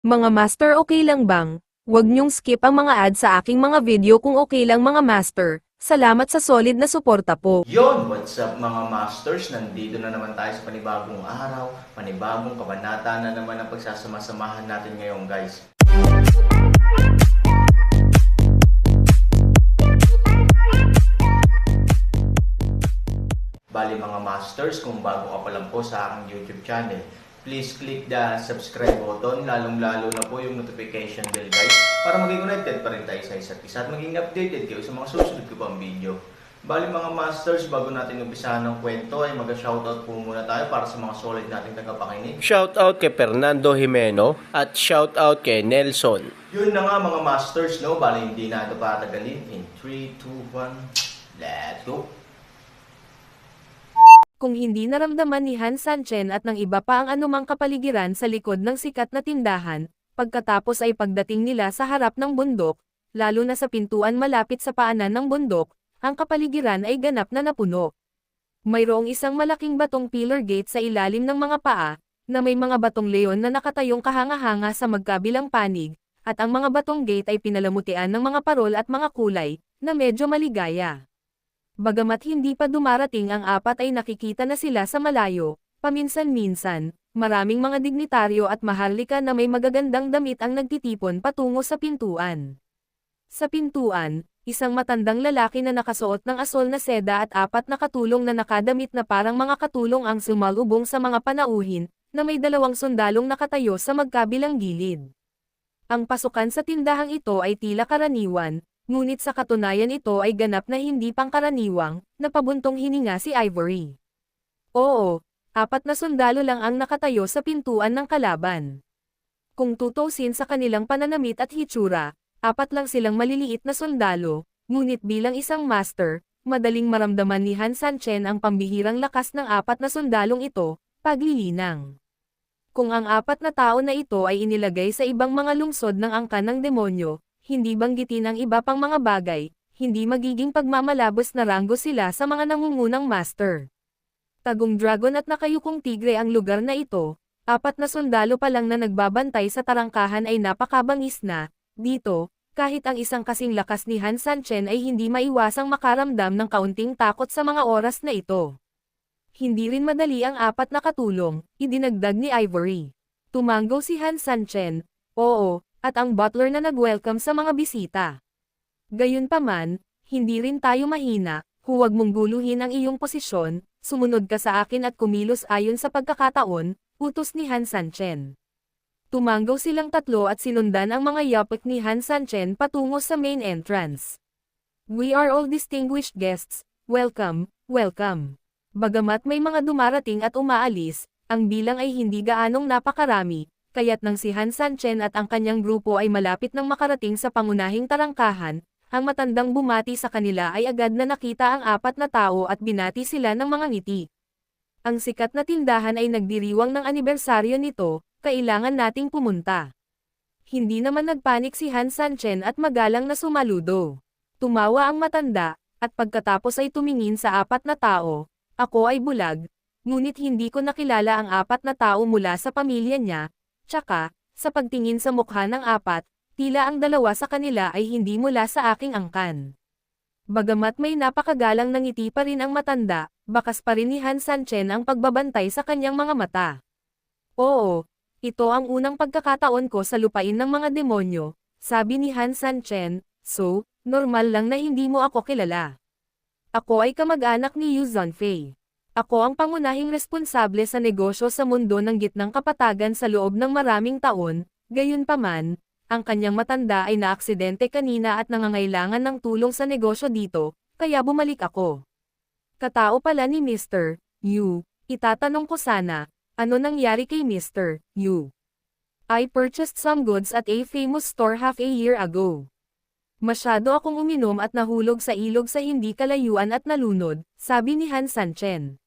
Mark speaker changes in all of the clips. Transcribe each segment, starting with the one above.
Speaker 1: Mga master, okay lang bang? Huwag niyong skip ang mga ad sa aking mga video kung okay lang mga master. Salamat sa solid na suporta po.
Speaker 2: Yon, what's up mga masters? Nandito na naman tayo sa panibagong araw, panibagong kabanata na naman ang pagsasama-samahan natin ngayon guys. Bali mga masters, kung bago ka pa lang po sa aking YouTube channel, please click the subscribe button, lalong-lalo na po yung notification bell guys, para maging connected pa rin tayo sa isa't isa at maging updated kayo sa mga susunod ko pang video. Bali mga masters, bago natin umpisahan ng kwento ay mag-shoutout po muna tayo para sa mga solid nating tagapakinig.
Speaker 3: Shoutout kay Fernando Jimeno at shoutout kay Nelson.
Speaker 2: Yun na nga mga masters, no? Bali hindi na ito patagalin. In 3, 2, 1, let's go!
Speaker 1: Kung hindi naramdaman ni Han Sanchen at ng iba pa ang anumang kapaligiran sa likod ng sikat na tindahan, pagkatapos ay pagdating nila sa harap ng bundok, lalo na sa pintuan malapit sa paanan ng bundok, ang kapaligiran ay ganap na napuno. Mayroong isang malaking batong pillar gate sa ilalim ng mga paa, na may mga batong leon na nakatayong kahanga-hanga sa magkabilang panig, at ang mga batong gate ay pinalamutian ng mga parol at mga kulay, na medyo maligaya. Bagamat hindi pa dumarating ang apat ay nakikita na sila sa malayo, paminsan-minsan, maraming mga dignitaryo at maharlika na may magagandang damit ang nagtitipon patungo sa pintuan. Sa pintuan, isang matandang lalaki na nakasuot ng asol na seda at apat na katulong na nakadamit na parang mga katulong ang sumalubong sa mga panauhin, na may dalawang sundalong nakatayo sa magkabilang gilid. Ang pasukan sa tindahang ito ay tila karaniwan, ngunit sa katunayan ito ay ganap na hindi pangkaraniwang, napabuntong hininga si Ivory. Oo, apat na sundalo lang ang nakatayo sa pintuan ng kalaban. Kung tutusin sa kanilang pananamit at hitsura, apat lang silang maliliit na sundalo, ngunit bilang isang master, madaling maramdaman ni Han Sanchen ang pambihirang lakas ng apat na sundalong ito, paglilinang. Kung ang apat na tao na ito ay inilagay sa ibang mga lungsod ng angkan ng demonyo, hindi banggitin ang iba pang mga bagay, hindi magiging pagmamalabos na ranggo sila sa mga nangungunang master. Tagong dragon at nakayukong tigre ang lugar na ito, apat na sundalo pa lang na nagbabantay sa tarangkahan ay napakabangis na, dito, kahit ang isang kasing lakas ni Han Sanchen ay hindi maiwasang makaramdam ng kaunting takot sa mga oras na ito. Hindi rin madali ang apat na katulong, idinagdag ni Ivory. Tumanggo si Han Sanchen, oo, at ang butler na nag-welcome sa mga bisita. Gayunpaman, hindi rin tayo mahina, huwag mong guluhin ang iyong posisyon, sumunod ka sa akin at kumilos ayon sa pagkakataon, utos ni Han Sanchen. Tumanggaw silang tatlo at sinundan ang mga yapik ni Han Sanchen patungo sa main entrance. We are all distinguished guests, welcome, welcome. Bagamat may mga dumarating at umaalis, ang bilang ay hindi gaanong napakarami, kaya't nang si Han Sanchen at ang kanyang grupo ay malapit nang makarating sa pangunahing tarangkahan, ang matandang bumati sa kanila ay agad na nakita ang apat na tao at binati sila ng mga ngiti. Ang sikat na tindahan ay nagdiriwang ng anibersaryo nito, kailangan nating pumunta. Hindi naman nagpanik si Han Sanchen at magalang na sumaludo. Tumawa ang matanda, at pagkatapos ay tumingin sa apat na tao, ako ay bulag, ngunit hindi ko nakilala ang apat na tao mula sa pamilya niya. Tsaka, sa pagtingin sa mukha ng apat, tila ang dalawa sa kanila ay hindi mula sa aking angkan. Bagamat may napakagalang ngiti pa rin ang matanda, bakas pa rin ni Han Sanchen ang pagbabantay sa kanyang mga mata. Oo, ito ang unang pagkakataon ko sa lupain ng mga demonyo, sabi ni Han Sanchen, so, normal lang na hindi mo ako kilala. Ako ay kamag-anak ni Yu Zhonfei. Ako ang pangunahing responsable sa negosyo sa mundo ng gitnang kapatagan sa loob ng maraming taon, gayunpaman, ang kanyang matanda ay naaksidente kanina at nangangailangan ng tulong sa negosyo dito, kaya bumalik ako. Katao pala ni Mr. Yu, itatanong ko sana, ano nangyari kay Mr. Yu? I purchased some goods at a famous store half a year ago. Masyado akong uminom at nahulog sa ilog sa hindi kalayuan at nalunod, sabi ni Han Sanchen.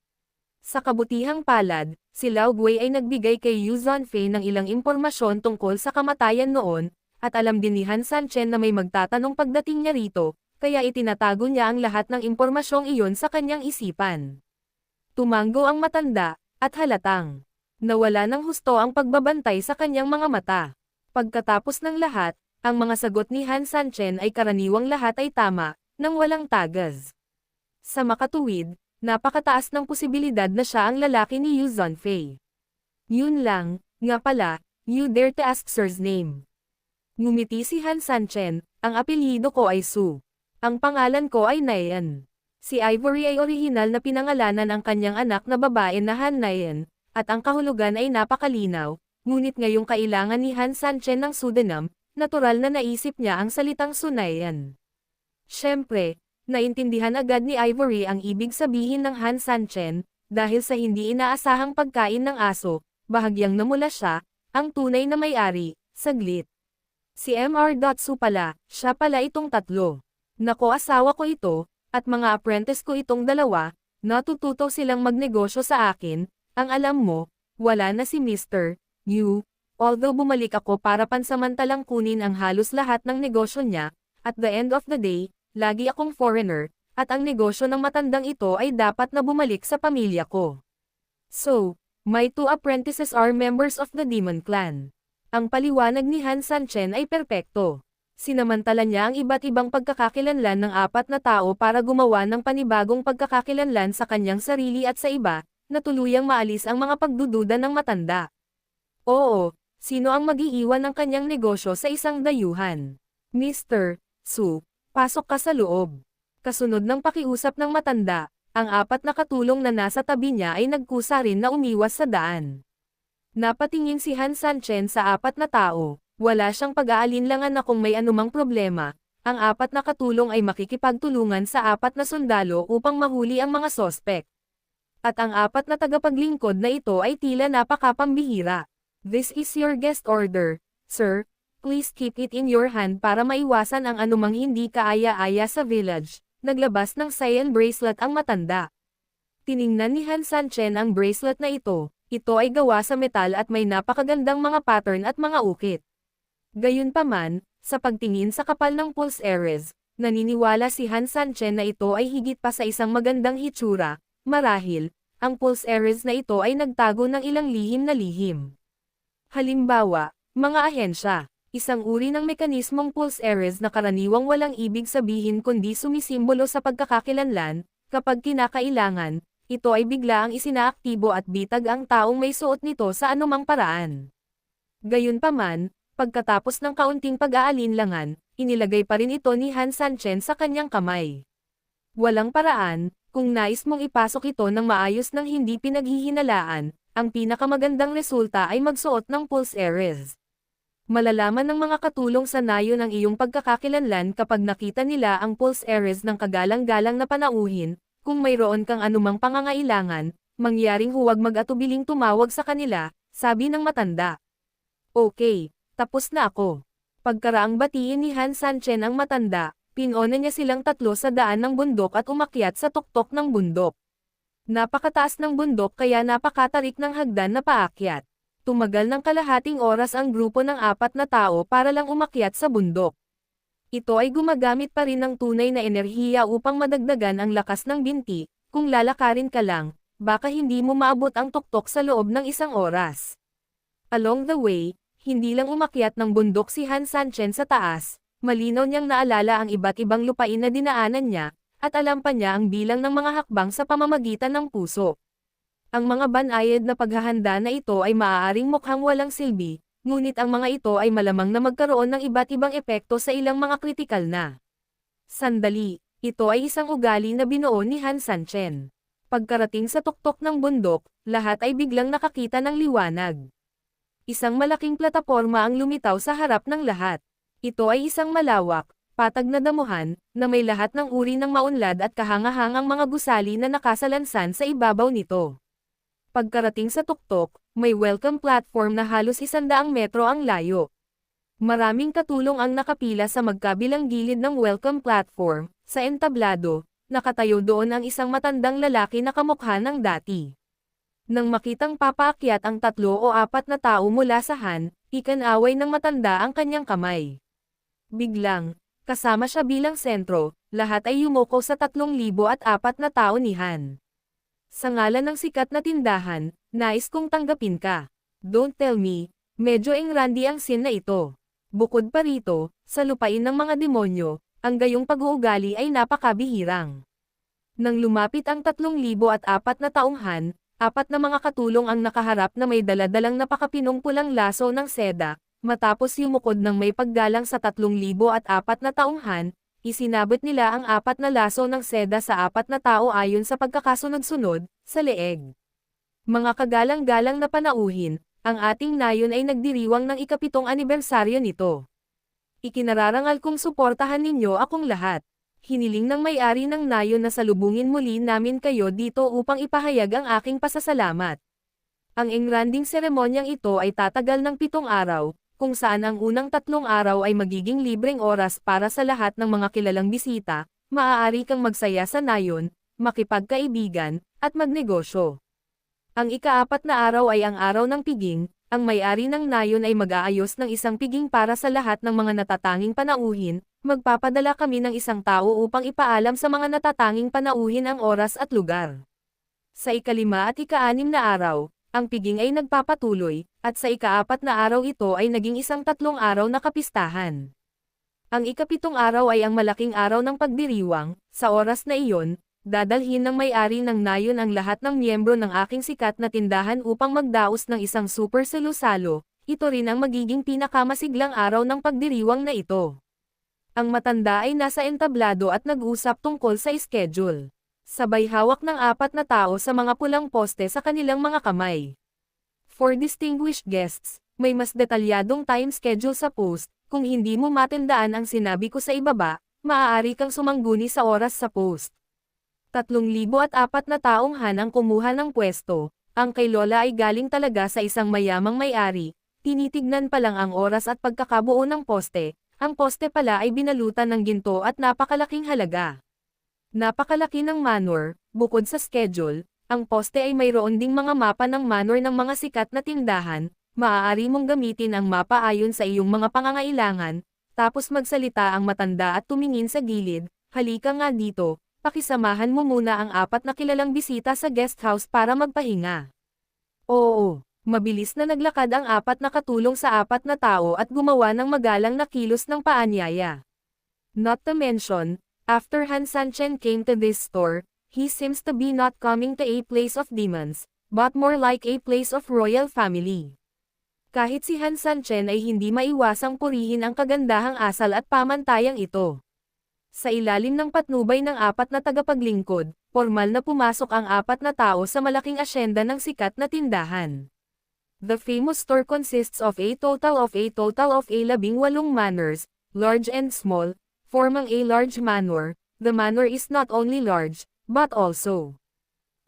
Speaker 1: Sa kabutihang palad, si Lao Gui ay nagbigay kay Yu Zhonfei ng ilang impormasyon tungkol sa kamatayan noon, at alam din ni Han Sanchen na may magtatanong pagdating niya rito, kaya itinatago niya ang lahat ng impormasyong iyon sa kanyang isipan. Tumanggo ang matanda, at halatang nawala ng husto ang pagbabantay sa kanyang mga mata. Pagkatapos ng lahat, ang mga sagot ni Han Sanchen ay karaniwang lahat ay tama, nang walang tagas. Sa makatuwid, napakataas ng posibilidad na siya ang lalaki ni Yu Zhonfei. Yun lang, nga pala, you dare to ask sir's name. Ngumiti si Han Sanchen, ang apelyido ko ay Su. Ang pangalan ko ay Nayan. Si Ivory ay orihinal na pinangalanan ang kanyang anak na babae na Han Nayan, at ang kahulugan ay napakalinaw, ngunit ngayong kailangan ni Han Sanchen ng pseudonym, natural na naisip niya ang salitang Su Nayan. Siyempre, naintindihan agad ni Ivory ang ibig sabihin ng Han Sanchen, dahil sa hindi inaasahang pagkain ng aso, bahagyang namula siya, ang tunay na may-ari, saglit. Si Mr. Su pala, siya pala itong tatlo. Nako, asawa ko ito, at mga apprentice ko itong dalawa, natututo silang magnegosyo sa akin, ang alam mo, wala na si Mr. Yu, although bumalik ako para pansamantalang kunin ang halos lahat ng negosyo niya, at the end of the day, lagi akong foreigner, at ang negosyo ng matandang ito ay dapat na bumalik sa pamilya ko. So, my two apprentices are members of the Demon Clan. Ang paliwanag ni Han Sanchen ay perpekto. Sinamantala niya ang iba't ibang pagkakakilanlan ng 4 na tao para gumawa ng panibagong pagkakakilanlan sa kanyang sarili at sa iba, na tuluyang maalis ang mga pagdududa ng matanda. Oo, sino ang mag-iiwan ng kanyang negosyo sa isang dayuhan? Mr. Su, pasok ka sa loob. Kasunod ng pakiusap ng matanda, ang 4 na katulong na nasa tabi niya ay nagkusa rin na umiwas sa daan. Napatingin si Han Sanchen sa 4 na tao, wala siyang pag-aalinlangan na kung may anumang problema, ang 4 na katulong ay makikipagtulungan sa 4 na sundalo upang mahuli ang mga sospek. At ang 4 na tagapaglingkod na ito ay tila napakapambihira. This is your guest order, sir. Please keep it in your hand para maiwasan ang anumang hindi kaaya-aya sa village. Naglabas ng cyan bracelet ang matanda. Tiningnan ni Han Sanchen ang bracelet na ito. Ito ay gawa sa metal at may napakagandang mga pattern at mga ukit. Gayunpaman, sa pagtingin sa kapal ng pulse ares, naniniwala si Han Sanchen na ito ay higit pa sa isang magandang hitsura. Marahil, ang pulse ares na ito ay nagtago ng ilang lihim na lihim. Halimbawa, mga ahensya, isang uri ng mekanismong pulse ares na karaniwang walang ibig sabihin kundi sumisimbolo sa pagkakakilanlan, kapag kinakailangan, ito ay bigla ang isinaaktibo at bitag ang taong may suot nito sa anumang paraan. Gayunpaman, pagkatapos ng kaunting pag-aalinlangan, inilagay pa rin ito ni Han Sanchen sa kanyang kamay. Walang paraan, kung nais mong ipasok ito ng maayos ng hindi pinaghihinalaan, ang pinakamagandang resulta ay magsuot ng pulse ares. Malalaman ng mga katulong sa nayon ang iyong pagkakakilanlan kapag nakita nila ang pulse ares ng kagalang-galang na panauhin. Kung mayroon kang anumang pangangailangan, mangyaring huwag mag-atubiling tumawag sa kanila, sabi ng matanda. Okay, tapos na ako. Pagkaraang batiin ni Han Sanchen ang matanda, pinuna niya silang tatlo sa daan ng bundok at umakyat sa tuktok ng bundok. Napakataas ng bundok kaya napakatarik ng hagdan na paakyat. Tumagal ng kalahating oras ang grupo ng 4 na tao para lang umakyat sa bundok. Ito ay gumagamit pa rin ng tunay na enerhiya upang madagdagan ang lakas ng binti, kung lalakarin ka lang, baka hindi mo maabot ang tuktok sa loob ng 1 oras. Along the way, hindi lang umakyat ng bundok si Han Sanchen sa taas, malinaw niyang naalala ang iba't ibang lupain na dinaanan niya, at alam pa niya ang bilang ng mga hakbang sa pamamagitan ng puso. Ang mga banayad na paghahanda na ito ay maaaring mukhang walang silbi, ngunit ang mga ito ay malamang na magkaroon ng iba't ibang epekto sa ilang mga kritikal na. Sandali, ito ay isang ugali na binuo ni Han Sanchen. Pagkarating sa tuktok ng bundok, lahat ay biglang nakakita ng liwanag. Isang malaking plataporma ang lumitaw sa harap ng lahat. Ito ay isang malawak, patag na damuhan, na may lahat ng uri ng maunlad at kahangahangang mga gusali na nakasalansan sa ibabaw nito. Pagkarating sa tuktok, may welcome platform na halos 100 metro ang layo. Maraming katulong ang nakapila sa magkabilang gilid ng welcome platform. Sa entablado, nakatayo doon ang isang matandang lalaki na kamukha ng dati. Nang makitang papaakyat ang 3 o 4 na tao mula sa Han, ikanaway ng matanda ang kanyang kamay. Biglang, kasama siya bilang sentro, lahat ay yumuko sa 3,004 na tao ni Han. Sa ngalan ng sikat na tindahan, nais kong tanggapin ka. Don't tell me, Medyo engrandi ang scene na ito. Bukod pa rito, sa lupain ng mga demonyo, ang gayong pag-uugali ay napakabihirang. Nang lumapit ang 3,004 na taong Han, 4 na mga katulong ang nakaharap na may daladalang napakapinong pulang laso ng seda, matapos yumukod ng may paggalang sa 3,004 na taong Han, isinabot nila ang 4 na laso ng seda sa 4 na tao ayon sa pagkakasunod-sunod, sa leeg. Mga kagalang-galang na panauhin, ang ating nayon ay nagdiriwang ng ika-7 anibersaryo nito. Ikinararangal kong suportahan ninyo akong lahat. Hiniling ng may-ari ng nayon na salubungin muli namin kayo dito upang ipahayag ang aking pasasalamat. Ang engranding seremonyang ito ay tatagal ng 7 araw, kung saan ang unang 3 araw ay magiging libreng oras para sa lahat ng mga kilalang bisita, maaari kang magsaya sa nayon, makipagkaibigan, at magnegosyo. Ang ika-4 na araw ay ang araw ng piging, ang may-ari ng nayon ay mag-aayos ng isang piging para sa lahat ng mga natatanging panauhin, magpapadala kami ng isang tao upang ipaalam sa mga natatanging panauhin ang oras at lugar. Sa ika-5 at ika-6 na araw, ang piging ay nagpapatuloy, at sa ika-4 na araw ito ay naging isang 3 araw na kapistahan. Ang ika-7 araw ay ang malaking araw ng pagdiriwang, sa oras na iyon, dadalhin ng may-ari ng nayon ang lahat ng miyembro ng aking sikat na tindahan upang magdaos ng isang super salo-salo, ito rin ang magiging pinakamasiglang araw ng pagdiriwang na ito. Ang matanda ay nasa entablado at nag-usap tungkol sa schedule. Sabay hawak ng 4 na tao sa mga pulang poste sa kanilang mga kamay. For distinguished guests, may mas detalyadong time schedule sa post, kung hindi mo matandaan ang sinabi ko sa ibaba, maaari kang sumangguni sa oras sa post. 3,004 na taong Han ang kumuha ng pwesto, ang kay Lola ay galing talaga sa isang mayamang may-ari, tinitignan pa lang ang oras at pagkakabuo ng poste. Ang poste pala ay binalutan ng ginto at napakalaking halaga. Napakalaki ng manor, bukod sa schedule, ang poste ay mayroon ding mga mapa ng manor ng mga sikat na tindahan, maaari mong gamitin ang mapa ayon sa iyong mga pangangailangan, tapos magsalita ang matanda at tumingin sa gilid, halika nga dito, pakisamahan mo muna ang 4 na kilalang bisita sa guest house para magpahinga. Oo. Mabilis na naglakad ang 4 na katulong sa 4 na tao at gumawa ng magalang na kilos ng paanyaya. Not to mention, after Han Sanchen came to this store, he seems to be not coming to a place of demons, but more like a place of royal family. Kahit si Han Sanchen ay hindi maiwasang purihin ang kagandahang asal at pamantayang ito. Sa ilalim ng patnubay ng 4 na tagapaglingkod, formal na pumasok ang 4 na tao sa malaking asyenda ng sikat na tindahan. The famous store consists of a total of 18 manors, large and small, forming a large manor. The manor is not only large, but also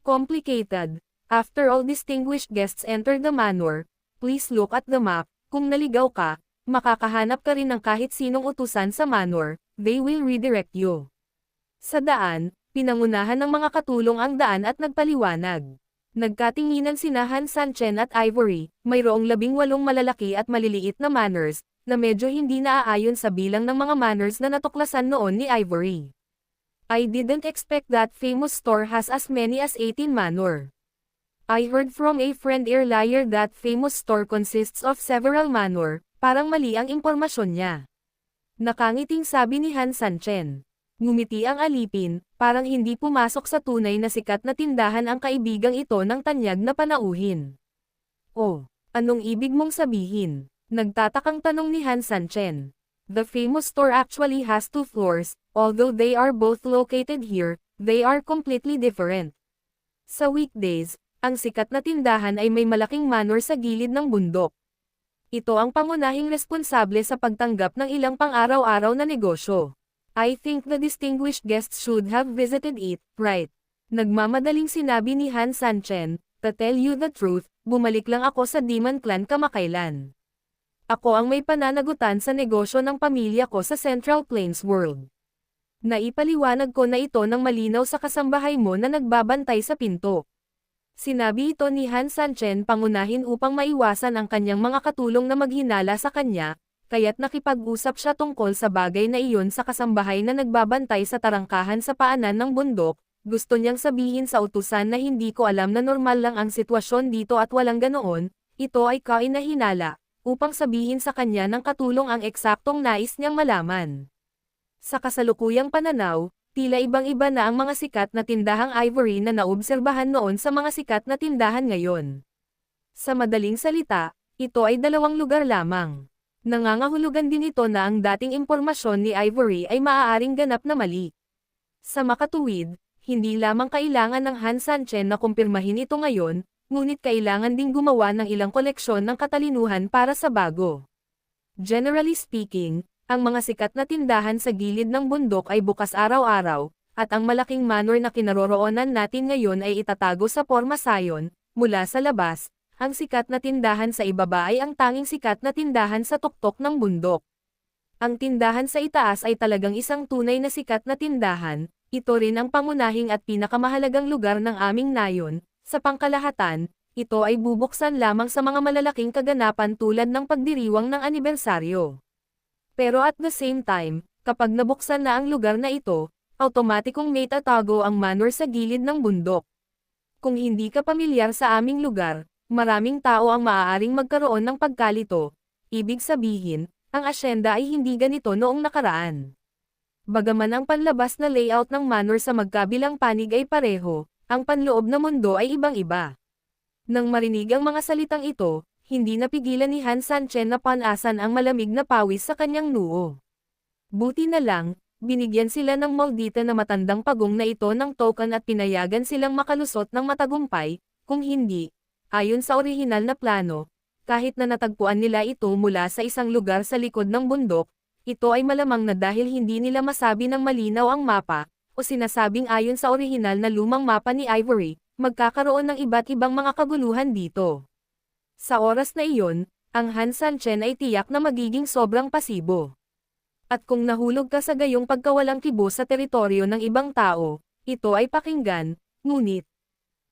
Speaker 1: complicated. After all distinguished guests enter the manor, please look at the map. Kung naligaw ka, makakahanap ka rin ng kahit sinong utusan sa manor, they will redirect you. Sa daan, pinangunahan ng mga katulong ang daan at nagpaliwanag. Nagkatinginan sina Han Sanchen at Ivory, mayroong 18 malalaki at maliliit na manors, na medyo hindi naaayon sa bilang ng mga manors na natuklasan noon ni Ivory. I didn't expect that famous store has as many as 18 manor. I heard from a friend earlier that famous store consists of several manor, parang mali ang impormasyon niya. Nakangiting sabi ni Han Sanchen. Ngumiti ang alipin, parang hindi pumasok sa tunay na sikat na tindahan ang kaibigang ito ng tanyag na panauhin. Oh, anong ibig mong sabihin? Nagtatakang tanong ni Han Sanchen. The famous store actually has 2 floors, although they are both located here, they are completely different. Sa weekdays, ang sikat na tindahan ay may malaking manor sa gilid ng bundok. Ito ang pangunahing responsable sa pagtanggap ng ilang pang-araw-araw na negosyo. I think the distinguished guests should have visited it, right? Nagmamadaling sinabi ni Han Sanchen, to tell you the truth, bumalik lang ako sa Demon Clan kamakailan. Ako ang may pananagutan sa negosyo ng pamilya ko sa Central Plains World. Naipaliwanag ko na ito ng malinaw sa kasambahay mo na nagbabantay sa pinto. Sinabi ito ni Han Sanchen pangunahin upang maiwasan ang kanyang mga katulong na maghinala sa kanya, kaya't nakipag-usap siya tungkol sa bagay na iyon sa kasambahay na nagbabantay sa tarangkahan sa paanan ng bundok. Gusto niyang sabihin sa utusan na hindi ko alam na normal lang ang sitwasyon dito at walang ganoon, ito ay kainahinala, upang sabihin sa kanya ng katulong ang eksaktong nais niyang malaman. Sa kasalukuyang pananaw, tila ibang-iba na ang mga sikat na tindahang ivory na naobserbahan noon sa mga sikat na tindahan ngayon. Sa madaling salita, ito ay dalawang lugar lamang. Nangangahulugan din ito na ang dating impormasyon ni Ivory ay maaaring ganap na mali. Sa makatuwid, hindi lamang kailangan ng Han Sanchen na kumpirmahin ito ngayon, ngunit kailangan ding gumawa ng ilang koleksyon ng katalinuhan para sa bago. Generally speaking, ang mga sikat na tindahan sa gilid ng bundok ay bukas araw-araw, at ang malaking manor na kinaroroonan natin ngayon ay itatago sa Porma Sion, mula sa labas. Ang sikat na tindahan sa ibaba ay ang tanging sikat na tindahan sa tuktok ng bundok. Ang tindahan sa itaas ay talagang isang tunay na sikat na tindahan, ito rin ang pangunahing at pinakamahalagang lugar ng aming nayon. Sa pangkalahatan, ito ay bubuksan lamang sa mga malalaking kaganapan tulad ng pagdiriwang ng anibersaryo. Pero at the same time, kapag nabuksan na ang lugar na ito, automatikong may tatago ang manor sa gilid ng bundok. Kung hindi ka pamilyar sa aming lugar, maraming tao ang maaaring magkaroon ng pagkalito. Ibig sabihin, ang asyenda ay hindi ganito noong nakaraan. Bagaman ang panlabas na layout ng manor sa magkabilang panig ay pareho, ang panloob na mundo ay ibang-iba. Nang marinig ang mga salitang ito, hindi napigilan ni Han Sanchen na panasan ang malamig na pawis sa kanyang noo. Buti na lang, binigyan sila ng maldita na matandang pagong na ito ng token at pinayagan silang makalusot ng matagumpay, kung hindi. Ayon sa orihinal na plano, kahit na natagpuan nila ito mula sa isang lugar sa likod ng bundok, ito ay malamang na dahil hindi nila masabi ng malinaw ang mapa, o sinasabing ayon sa orihinal na lumang mapa ni Ivory, magkakaroon ng iba't ibang mga kaguluhan dito. Sa oras na iyon, ang Han Sanchen ay tiyak na magiging sobrang pasibo. At kung nahulog ka sa gayong pagkawalang kibo sa teritoryo ng ibang tao, ito ay pakinggan, ngunit,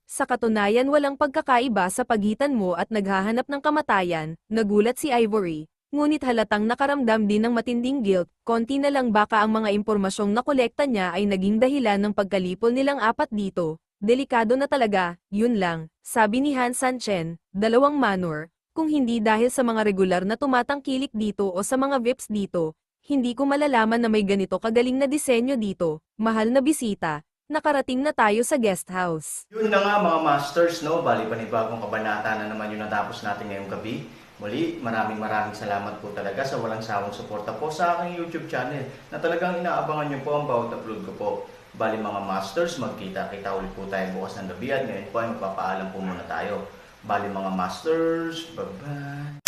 Speaker 1: sa katunayan walang pagkakaiba sa pagitan mo at naghahanap ng kamatayan, nagulat si Ivory, ngunit halatang nakaramdam din ng matinding guilt, konti na lang baka ang mga impormasyong nakolekta niya ay naging dahilan ng pagkalipol nilang apat dito. Delikado na talaga, yun lang, sabi ni Han Sanchen, 2 manor, kung hindi dahil sa mga regular na tumatangkilik dito o sa mga VIPs dito, hindi ko malalaman na may ganito kagaling na disenyo dito, mahal na bisita. Nakarating na tayo sa guest house.
Speaker 2: Yun na nga mga masters, no? Bali panibagong kabanata na naman yung natapos natin ngayong gabi. Muli, maraming salamat po talaga sa walang sawang suporta po sa aking YouTube channel na talagang inaabangan nyo po ang bawat upload ko po. Bali mga masters, magkita-kita ulit po tayo bukas ng gabi at ngayon po ay magpapaalam po muna tayo. Bali mga masters, bye-bye!